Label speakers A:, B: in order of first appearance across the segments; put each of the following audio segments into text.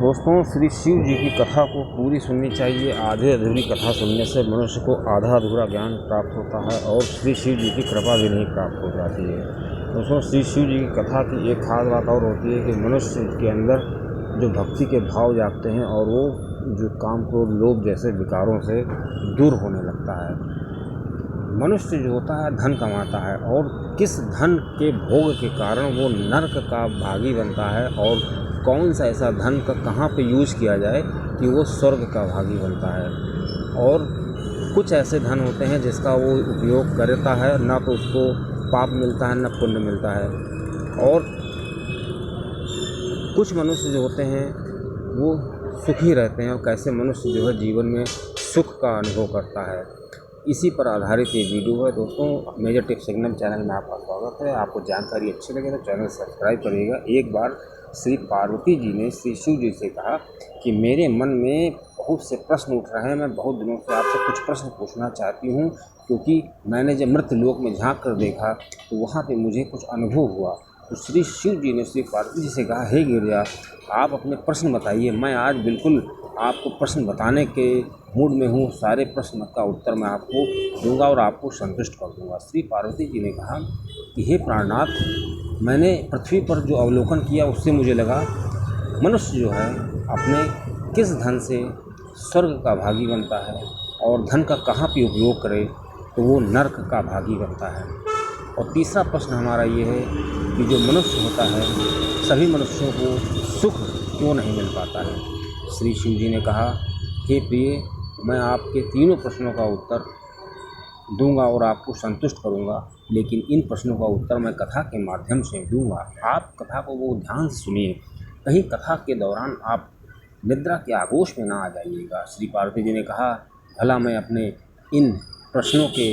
A: दोस्तों, श्री शिव जी की कथा को पूरी सुननी चाहिए। आधे अधूरी कथा सुनने से मनुष्य को आधा अधूरा ज्ञान प्राप्त होता है और श्री शिव जी की कृपा भी नहीं प्राप्त हो जाती है। दोस्तों, श्री शिव जी की कथा की एक खास बात और होती है कि मनुष्य के अंदर जो भक्ति के भाव जागते हैं और वो जो काम क्रोध लोभ जैसे विकारों से दूर होने लगता है। मनुष्य जो होता है धन कमाता है और किस धन के भोग के कारण वो नरक का भागी बनता है और कौन सा ऐसा धन का कहाँ पे यूज़ किया जाए कि वो स्वर्ग का भागी बनता है। और कुछ ऐसे धन होते हैं जिसका वो उपयोग करता है, ना तो उसको पाप मिलता है ना पुण्य मिलता है। और कुछ मनुष्य जो होते हैं वो सुखी रहते हैं और कैसे मनुष्य जो है जीवन में सुख का अनुभव करता है। इसी पर आधारित ये वीडियो है। दोस्तों, मेजर टिप्स सिग्नल चैनल में आपका स्वागत है। आपको जानकारी अच्छी लगे तो चैनल सब्सक्राइब करिएगा। एक बार श्री पार्वती जी ने श्री शिव जी से कहा कि मेरे मन में बहुत से प्रश्न उठ रहे हैं, मैं बहुत दिनों से आपसे कुछ प्रश्न पूछना चाहती हूँ, क्योंकि मैंने जब मृत्यु लोक में झांक कर देखा तो वहाँ पे मुझे कुछ अनुभव हुआ। तो श्री शिव जी ने श्री पार्वती जी से कहा, हे गिरिजा, आप अपने प्रश्न बताइए। मैं आज बिल्कुल आपको प्रश्न बताने के मूड में हूँ। सारे प्रश्न का उत्तर मैं आपको दूंगा और आपको संतुष्ट कर दूंगा। श्री पार्वती जी ने कहा कि हे प्राणनाथ, मैंने पृथ्वी पर जो अवलोकन किया उससे मुझे लगा मनुष्य जो है अपने किस धन से स्वर्ग का भागी बनता है और धन का कहाँ पे उपयोग करे तो वो नरक का भागी बनता है। और तीसरा प्रश्न हमारा ये है कि जो मनुष्य होता है सभी मनुष्यों को सुख क्यों नहीं मिल पाता है। श्री शिव जी ने कहा, हे प्रिय, मैं आपके तीनों प्रश्नों का उत्तर दूंगा और आपको संतुष्ट करूंगा, लेकिन इन प्रश्नों का उत्तर मैं कथा के माध्यम से दूंगा। आप कथा को वो ध्यान से सुनिए, कहीं कथा के दौरान आप निद्रा के आगोश में ना आ जाइएगा। श्री पार्वती जी ने कहा, भला मैं अपने इन प्रश्नों के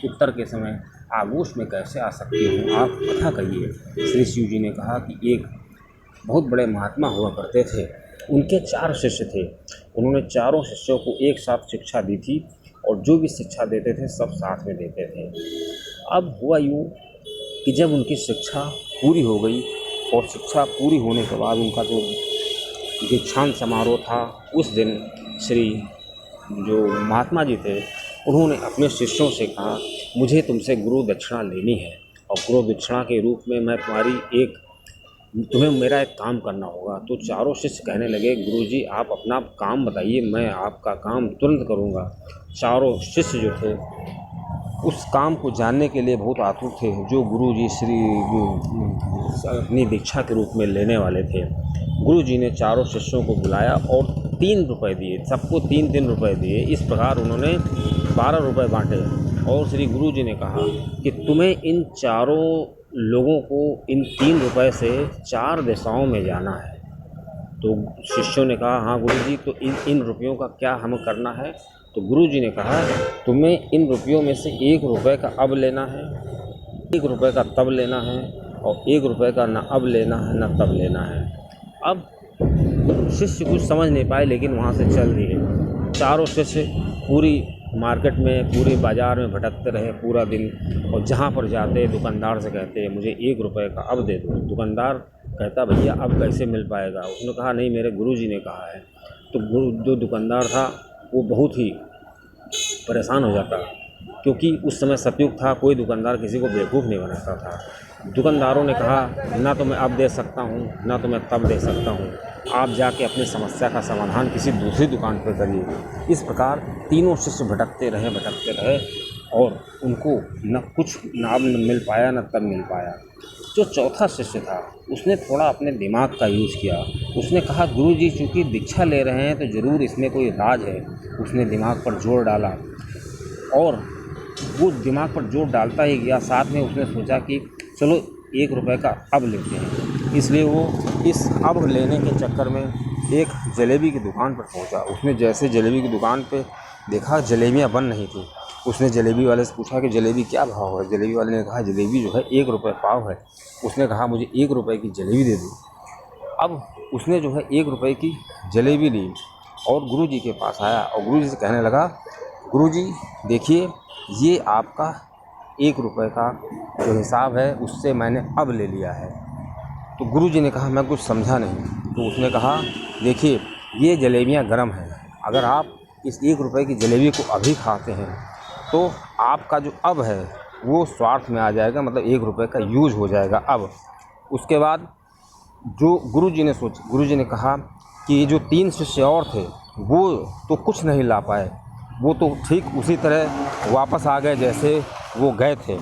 A: उत्तर के समय आगोश में कैसे आ सकती हूँ, आप कथा कहिए। श्री शिव जी ने कहा कि एक बहुत बड़े महात्मा हुआ करते थे, उनके 4 शिष्य थे। उन्होंने चारों शिष्यों को एक साथ शिक्षा दी थी और जो भी शिक्षा देते थे सब साथ में देते थे। अब हुआ यूँ कि जब उनकी शिक्षा पूरी हो गई और शिक्षा पूरी होने के बाद उनका जो दीक्षांत समारोह था, उस दिन श्री जो महात्मा जी थे उन्होंने अपने शिष्यों से कहा, मुझे तुमसे गुरु दक्षिणा लेनी है और गुरु दक्षिणा के रूप में मैं तुम्हें मेरा एक काम करना होगा। तो चारों शिष्य कहने लगे, गुरुजी आप अपना काम बताइए, मैं आपका काम तुरंत करूंगा। चारों शिष्य जो थे उस काम को जानने के लिए बहुत आतुर थे जो गुरुजी अपनी दीक्षा के रूप में लेने वाले थे। गुरुजी ने चारों शिष्यों को बुलाया और 3 रुपये दिए, सबको 3-3 रुपये दिए। इस प्रकार उन्होंने 12 रुपये बांटे और श्री गुरुजी ने कहा कि तुम्हें इन चारों लोगों को इन 3 रुपये से 4 दिशाओं में जाना है। तो शिष्यों ने कहा, हाँ गुरुजी, तो इन रुपयों का क्या हमें करना है। तो गुरुजी ने कहा, तुम्हें इन रुपयों में से 1 रुपये का अब लेना है, 1 रुपये का तब लेना है और 1 रुपये का ना अब लेना है ना तब लेना है। अब शिष्य कुछ समझ नहीं पाए लेकिन वहाँ से चल दिए। चारों शिष्य पूरी मार्केट में, पूरे बाज़ार में भटकते रहे पूरा दिन और जहाँ पर जाते दुकानदार से कहते, मुझे 1 रुपये का अब दे दो। दुकानदार कहता, भैया अब कैसे मिल पाएगा। उसने कहा, नहीं, मेरे गुरुजी ने कहा है। तो जो दुकानदार था वो बहुत ही परेशान हो जाता, क्योंकि उस समय सतयुग था, कोई दुकानदार किसी को बेवकूफ़ नहीं बनाता था। दुकानदारों ने कहा, ना तो मैं अब दे सकता हूँ ना तो मैं तब दे सकता हूँ, आप जाके अपनी समस्या का समाधान किसी दूसरी दुकान पर करिए। इस प्रकार तीनों शिष्य भटकते रहे और उनको न कुछ अब मिल पाया न तब मिल पाया। जो चौथा शिष्य था उसने थोड़ा अपने दिमाग का यूज़ किया। उसने कहा, गुरुजी चूँकि दीक्षा ले रहे हैं तो ज़रूर इसमें कोई राज है। उसने दिमाग पर जोर डाला और वो दिमाग पर जोर डालता ही गया। साथ में उसने सोचा कि चलो 1 रुपये का अब लेते हैं। इसलिए वो इस अब लेने के चक्कर में एक जलेबी की दुकान पर पहुंचा। उसने जैसे जलेबी की दुकान पे देखा, जलेबियां बन नहीं थी। उसने जलेबी वाले से पूछा कि जलेबी क्या भाव है। जलेबी वाले ने कहा, जलेबी जो है 1 रुपये पाव है। उसने कहा, मुझे 1 रुपये की जलेबी दे दो। अब उसने जो है 1 रुपये की जलेबी ली और गुरुजी के पास आया और गुरुजी से कहने लगा, गुरुजी देखिए, ये आपका 1 रुपये का जो हिसाब है उससे मैंने अब ले लिया है। तो गुरुजी ने कहा, मैं कुछ समझा नहीं। तो उसने कहा देखिए ये जलेबियाँ गर्म हैं, अगर आप इस 1 रुपए की जलेबी को अभी खाते हैं तो आपका जो अब है वो स्वार्थ में आ जाएगा, मतलब 1 रुपए का यूज़ हो जाएगा अब। उसके बाद जो गुरुजी ने कहा कि ये जो 3 शिष्य और थे वो तो कुछ नहीं ला पाए, वो तो ठीक उसी तरह वापस आ गए जैसे वो गए थे।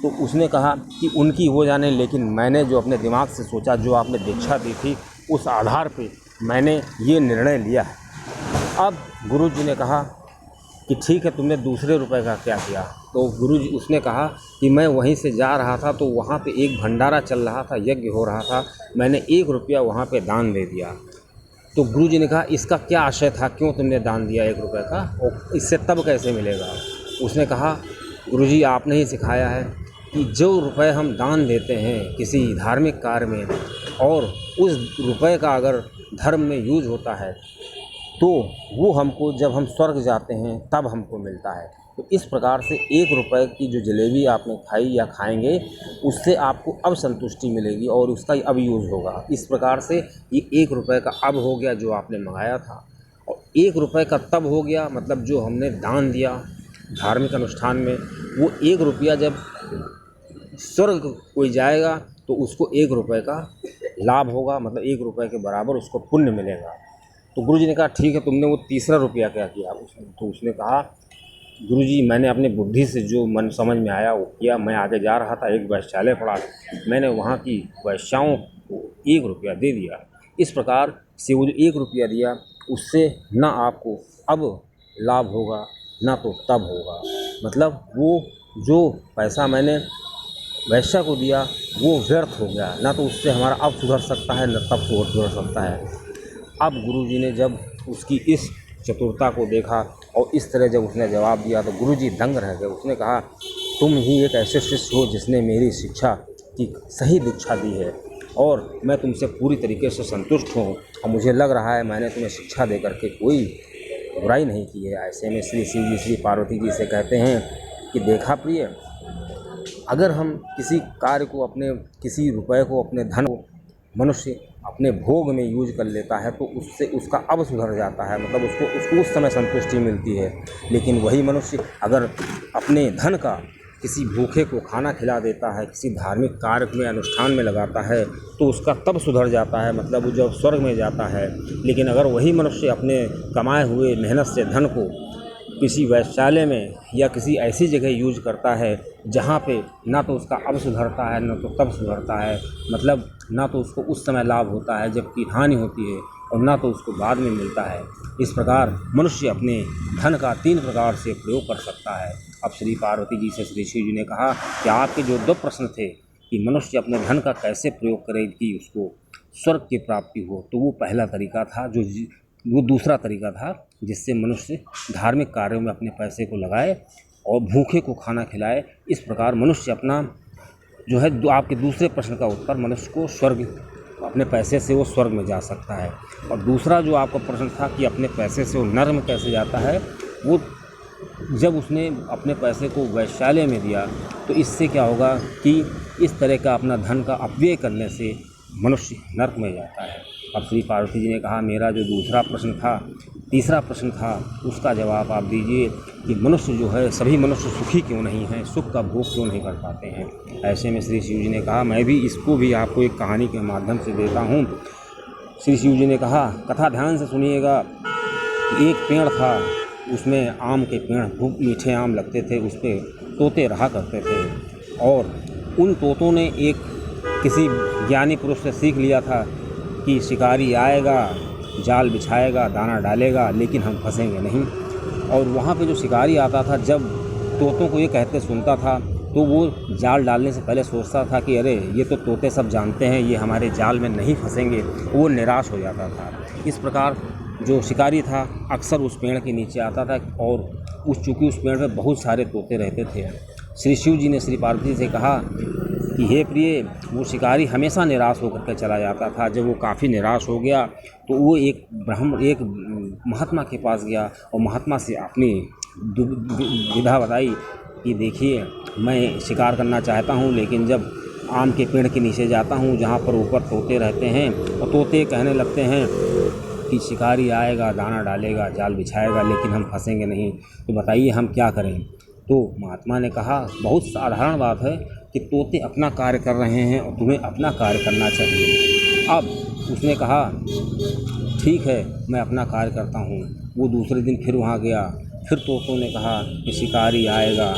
A: तो उसने कहा कि उनकी वो जाने, लेकिन मैंने जो अपने दिमाग से सोचा, जो आपने दीक्षा दी थी उस आधार पे मैंने ये निर्णय लिया है। अब गुरुजी ने कहा कि ठीक है, तुमने दूसरे रुपए का क्या किया? तो गुरुजी उसने कहा कि मैं वहीं से जा रहा था तो वहाँ पे एक भंडारा चल रहा था, यज्ञ हो रहा था, मैंने 1 रुपया वहाँ पे दान दे दिया। तो गुरुजी ने कहा इसका क्या आशय था, क्यों तुमने दान दिया 1 रुपये का, और इससे तब कैसे मिलेगा? उसने कहा गुरुजी आपने ही सिखाया है कि जो रुपए हम दान देते हैं किसी धार्मिक कार्य में और उस रुपए का अगर धर्म में यूज होता है तो वो हमको जब हम स्वर्ग जाते हैं तब हमको मिलता है। तो इस प्रकार से 1 रुपए की जो जलेबी आपने खाई या खाएंगे उससे आपको अब संतुष्टि मिलेगी और उसका अब यूज़ होगा। इस प्रकार से ये 1 रुपए का अब हो गया जो आपने मंगाया था, और 1 रुपए का तब हो गया, मतलब जो हमने दान दिया धार्मिक अनुष्ठान में, वो 1 रुपया जब स्वर्ग कोई जाएगा तो उसको 1 रुपए का लाभ होगा, मतलब 1 रुपए के बराबर उसको पुण्य मिलेगा। तो गुरुजी ने कहा ठीक है, तुमने वो तीसरा रुपया क्या किया? तो उसने कहा गुरुजी मैंने अपनी बुद्धि से जो मन समझ में आया वो किया। मैं आगे जा रहा था, एक वैश्यालय पड़ा, मैंने वहाँ की वैश्याओं को 1 रुपया दे दिया। इस प्रकार से वो जो 1 रुपया दिया उससे ना आपको अब लाभ होगा ना तो तब होगा, मतलब वो जो पैसा मैंने वैश्या को दिया वो व्यर्थ हो गया, ना तो उससे हमारा अब सुधर सकता है ना तब सुधर सकता है। अब गुरुजी ने जब उसकी इस चतुरता को देखा और इस तरह जब उसने जवाब दिया तो गुरुजी दंग रह गए। उसने कहा तुम ही एक ऐसे शिष्य हो जिसने मेरी शिक्षा की सही दीक्षा दी है और मैं तुमसे पूरी तरीके से संतुष्ट हूँ, और मुझे लग रहा है मैंने तुम्हें शिक्षा दे करके कोई बुराई नहीं की है। ऐसे में श्री शिव जी श्री पार्वती जी से कहते हैं कि देखा प्रिय, अगर हम किसी कार्य को, अपने किसी रुपए को, अपने धन को मनुष्य अपने भोग में यूज कर लेता है तो उससे उसका अब सुधर जाता है, मतलब उसको उस समय संतुष्टि मिलती है। लेकिन वही मनुष्य अगर अपने धन का किसी भूखे को खाना खिला देता है, किसी धार्मिक कार्य में अनुष्ठान में लगाता है तो उसका तब सुधर जाता है, मतलब वो जब स्वर्ग में जाता है। लेकिन अगर वही मनुष्य अपने कमाए हुए मेहनत से धन को किसी वैश्यालय में या किसी ऐसी जगह यूज करता है जहाँ पे ना तो उसका अब सुधरता है ना तो तब सुधरता है, मतलब ना तो उसको उस समय लाभ होता है जबकि हानि होती है और ना तो उसको बाद में मिलता है। इस प्रकार मनुष्य अपने धन का 3 प्रकार से प्रयोग कर सकता है। अब श्री पार्वती जी से श्री शिव जी ने कहा कि आपके जो 2 प्रश्न थे कि मनुष्य अपने धन का कैसे प्रयोग करे कि उसको स्वर्ग की प्राप्ति हो, तो वो पहला तरीका था, वो दूसरा तरीका था जिससे मनुष्य धार्मिक कार्यों में अपने पैसे को लगाए और भूखे को खाना खिलाए। इस प्रकार मनुष्य अपना जो है आपके दूसरे प्रश्न का उत्तर, मनुष्य को स्वर्ग अपने पैसे से वो स्वर्ग में जा सकता है। और दूसरा जो आपका प्रश्न था कि अपने पैसे से वो नर्क में कैसे जाता है, वो जब उसने अपने पैसे को वैश्यालय में दिया तो इससे क्या होगा कि इस तरह का अपना धन का अपव्यय करने से मनुष्य नर्क में जाता है। अब श्री पार्वती जी ने कहा मेरा जो दूसरा प्रश्न था, तीसरा प्रश्न था, उसका जवाब आप दीजिए कि मनुष्य जो है, सभी मनुष्य सुखी क्यों नहीं हैं, सुख का भोग क्यों नहीं कर पाते हैं। ऐसे में श्री शिव जी ने कहा मैं भी इसको भी आपको एक कहानी के माध्यम से देता हूँ। श्री शिव जी ने कहा कथा ध्यान से सुनिएगा। एक पेड़ था, उसमें आम के पेड़, खूब मीठे आम लगते थे, उस पर तोते रहा करते थे और उन तोतों ने एक किसी ज्ञानी पुरुष से सीख लिया था कि शिकारी आएगा, जाल बिछाएगा, दाना डालेगा, लेकिन हम फंसेंगे नहीं। और वहाँ पे जो शिकारी आता था, जब तोतों को ये कहते सुनता था तो वो जाल डालने से पहले सोचता था कि अरे ये तो तोते सब जानते हैं, ये हमारे जाल में नहीं फंसेंगे, वो निराश हो जाता था। इस प्रकार जो शिकारी था अक्सर उस पेड़ के नीचे आता था और चूँकि उस पेड़ में बहुत सारे तोते रहते थे। श्री शिव जी ने श्री पार्वती से कहा कि हे प्रिय, वो शिकारी हमेशा निराश होकर के चला जाता था। जब वो काफ़ी निराश हो गया तो वो एक महात्मा के पास गया और महात्मा से अपनी विधा बताई कि देखिए मैं शिकार करना चाहता हूँ, लेकिन जब आम के पेड़ के नीचे जाता हूँ जहाँ पर ऊपर तोते रहते हैं, और तोते कहने लगते हैं कि शिकारी आएगा, दाना डालेगा, जाल बिछाएगा, लेकिन हम फंसेंगे नहीं, तो बताइए हम क्या करें। तो महात्मा ने कहा बहुत साधारण बात है कि तोते अपना कार्य कर रहे हैं और तुम्हें अपना कार्य करना चाहिए। अब उसने कहा ठीक है, मैं अपना कार्य करता हूँ। वो दूसरे दिन फिर वहाँ गया, फिर तोतों ने कहा कि शिकारी आएगा,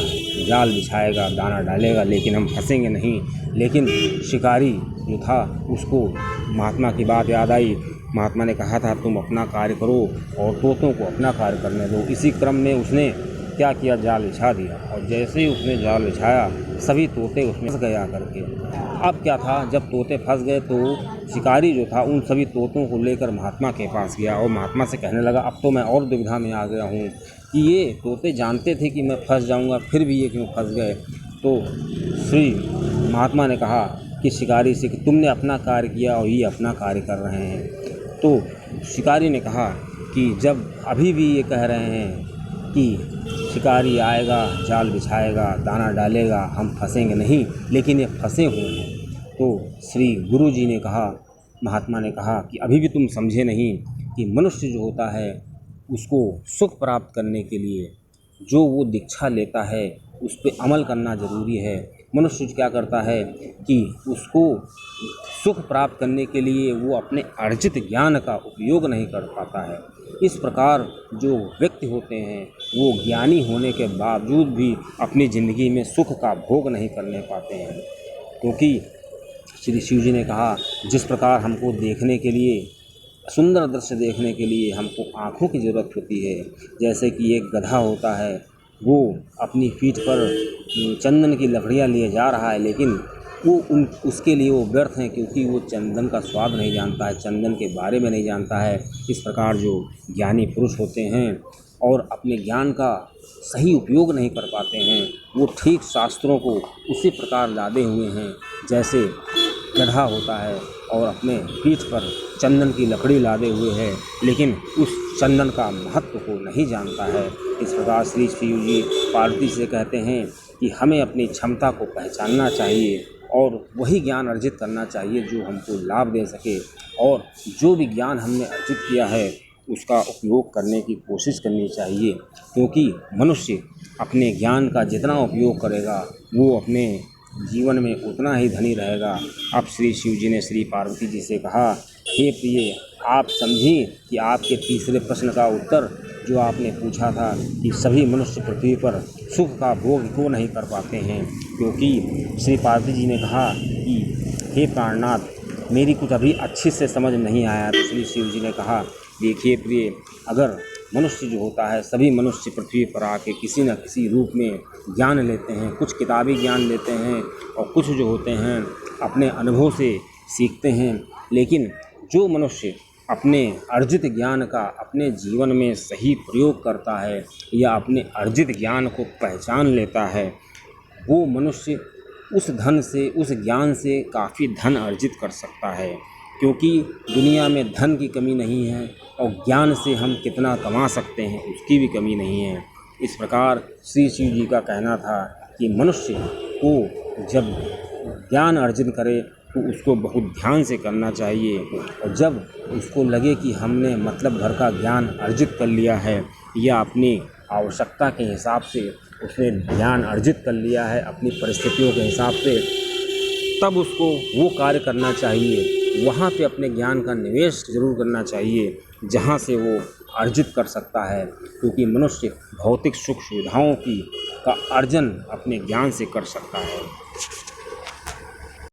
A: जाल बिछाएगा, दाना डालेगा, लेकिन हम फंसेंगे नहीं। लेकिन शिकारी जो था उसको महात्मा की बात याद आई। महात्मा ने कहा था तुम अपना कार्य करो और तोतों को अपना कार्य करने दो। इसी क्रम में उसने क्या किया, जाल बिछा दिया, और जैसे ही उसने जाल बिछाया सभी तोते उसमें फंस गया करके। अब क्या था, जब तोते फंस गए तो शिकारी जो था उन सभी तोतों को लेकर महात्मा के पास गया और महात्मा से कहने लगा अब तो मैं और दुविधा में आ गया हूँ कि ये तोते जानते थे कि मैं फंस जाऊँगा, फिर भी ये क्यों फंस गए। तो श्री महात्मा ने कहा कि शिकारी से कि तुमने अपना कार्य किया और ये अपना कार्य कर रहे हैं। तो शिकारी ने कहा कि जब अभी भी ये कह रहे हैं कि शिकारी आएगा, जाल बिछाएगा, दाना डालेगा, हम फंसेंगे नहीं, लेकिन ये फंसे हुए हैं। तो श्री गुरु जी ने कहा, महात्मा ने कहा कि अभी भी तुम समझे नहीं कि मनुष्य जो होता है उसको सुख प्राप्त करने के लिए जो वो दीक्षा लेता है उस पर अमल करना ज़रूरी है। मनुष्य क्या करता है कि उसको सुख प्राप्त करने के लिए वो अपने अर्जित ज्ञान का उपयोग नहीं कर पाता है। इस प्रकार जो व्यक्ति होते हैं वो ज्ञानी होने के बावजूद भी अपनी ज़िंदगी में सुख का भोग नहीं करने पाते हैं, क्योंकि श्री शिव जी ने कहा जिस प्रकार हमको देखने के लिए, सुंदर दृश्य देखने के लिए हमको आँखों की ज़रूरत होती है। जैसे कि एक गधा होता है, वो अपनी पीठ पर चंदन की लकड़ियाँ लिए जा रहा है, लेकिन वो उसके लिए वो व्यर्थ हैं, क्योंकि वो चंदन का स्वाद नहीं जानता है, चंदन के बारे में नहीं जानता है। इस प्रकार जो ज्ञानी पुरुष होते हैं और अपने ज्ञान का सही उपयोग नहीं कर पाते हैं, वो ठीक शास्त्रों को उसी प्रकार लादे हुए हैं जैसे गधा होता है और अपने पीठ पर चंदन की लकड़ी लादे हुए है, लेकिन उस चंदन का महत्व को नहीं जानता है। इस प्रकार श्री शिव जी पार्वती से कहते हैं कि हमें अपनी क्षमता को पहचानना चाहिए और वही ज्ञान अर्जित करना चाहिए जो हमको लाभ दे सके, और जो भी ज्ञान हमने अर्जित किया है उसका उपयोग करने की कोशिश करनी चाहिए, क्योंकि मनुष्य अपने ज्ञान का जितना उपयोग करेगा वो अपने जीवन में उतना ही धनी रहेगा। अब श्री शिव जी ने श्री पार्वती जी से कहा हे प्रिय, आप समझिए कि आपके तीसरे प्रश्न का उत्तर जो आपने पूछा था कि सभी मनुष्य पृथ्वी पर सुख का भोग क्यों नहीं कर पाते हैं, क्योंकि श्री पार्वती जी ने कहा कि हे प्राणनाथ, मेरी कुछ अभी अच्छे से समझ नहीं आया। तो श्री शिव जी ने कहा देखिए प्रिय, अगर मनुष्य जो होता है, सभी मनुष्य पृथ्वी पर आके किसी न किसी रूप में ज्ञान लेते हैं, कुछ किताबी ज्ञान लेते हैं और कुछ जो होते हैं अपने अनुभव से सीखते हैं, लेकिन जो मनुष्य अपने अर्जित ज्ञान का अपने जीवन में सही प्रयोग करता है या अपने अर्जित ज्ञान को पहचान लेता है, वो मनुष्य उस धन से, उस ज्ञान से काफ़ी धन अर्जित कर सकता है, क्योंकि दुनिया में धन की कमी नहीं है और ज्ञान से हम कितना कमा सकते हैं उसकी भी कमी नहीं है। इस प्रकार श्री शिव जी का कहना था कि मनुष्य को जब ज्ञान अर्जित करे तो उसको बहुत ध्यान से करना चाहिए, और जब उसको लगे कि हमने मतलब भर का ज्ञान अर्जित कर लिया है या अपनी आवश्यकता के हिसाब से उसने ज्ञान अर्जित कर लिया है अपनी परिस्थितियों के हिसाब से, तब उसको वो कार्य करना चाहिए, वहाँ पे अपने ज्ञान का निवेश ज़रूर करना चाहिए जहाँ से वो अर्जित कर सकता है, क्योंकि मनुष्य भौतिक सुख सुविधाओं का अर्जन अपने ज्ञान से कर सकता है।